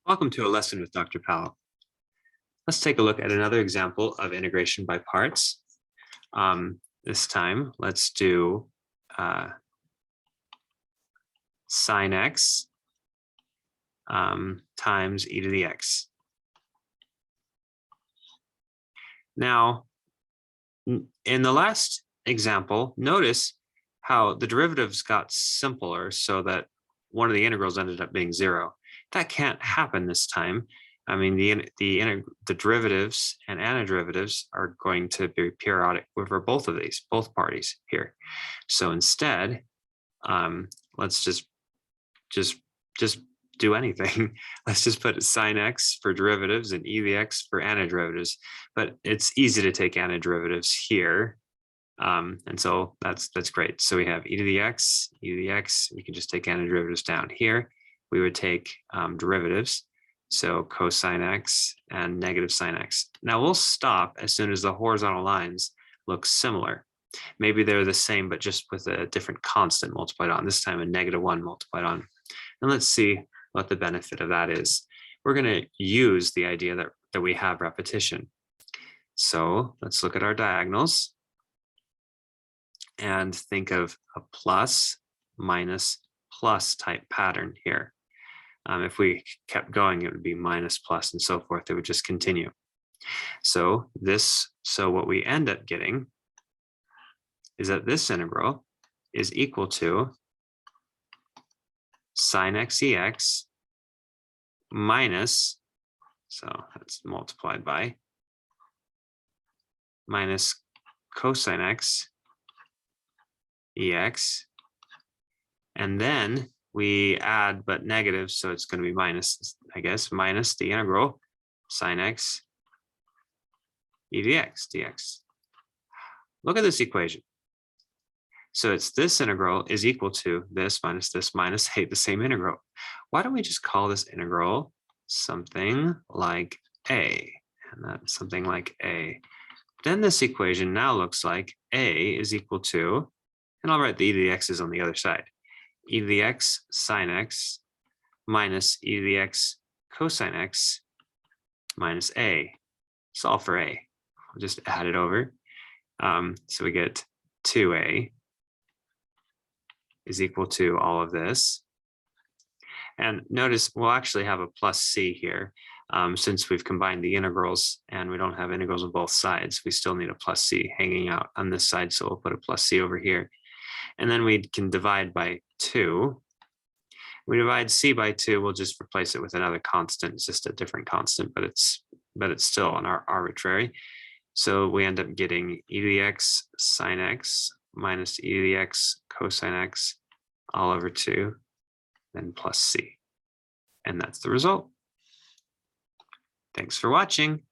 Welcome to a lesson with Dr. Powell. Let's take a look at another example of integration by parts. This time, let's do sine x times e to the x. Now, in the last example, notice how the derivatives got simpler so that one of the integrals ended up being 0. That can't happen this time. I mean, the derivatives and antiderivatives are going to be periodic for both of these, both parties here. So instead, let's just do anything. Let's just put sine x for derivatives and e to the x for antiderivatives. But it's easy to take antiderivatives here. And so that's great. So we have e to the x, e to the x. We can just take antiderivatives down here. We would take derivatives, so cosine x and negative sine x. Now we'll stop as soon as the horizontal lines look similar. Maybe they're the same, but just with a different constant multiplied on, this time a -1 multiplied on. And let's see what the benefit of that is. We're going to use the idea that we have repetition. So let's look at our diagonals and think of a plus, minus, plus type pattern here. If we kept going, it would be minus, plus, and so forth. It would just continue. So what we end up getting is that this integral is equal to sine x ex minus, so that's multiplied by, minus cosine x ex, and then we add but negative, so it's going to be minus, I guess, minus the integral sine x e to the x dx. Look at this equation. So it's this integral is equal to this minus a, the same integral. Why don't we just call this integral something like a? And that's something like a. Then this equation now looks like a is equal to, and I'll write the e to the x's on the other side, e to the x sine x minus e to the x cosine x minus a. Solve for a. I'll just add it over. So we get 2a is equal to all of this. And notice we'll actually have a plus c here. Since we've combined the integrals and we don't have integrals on both sides, we still need a plus c hanging out on this side. So we'll put a plus c over here. And then we can divide by 2. We divide c by 2, we'll just replace it with another constant. It's just a different constant, but it's still an arbitrary. So we end up getting e to the x sine x minus e to the x cosine x all over 2, then plus c. And that's the result. Thanks for watching.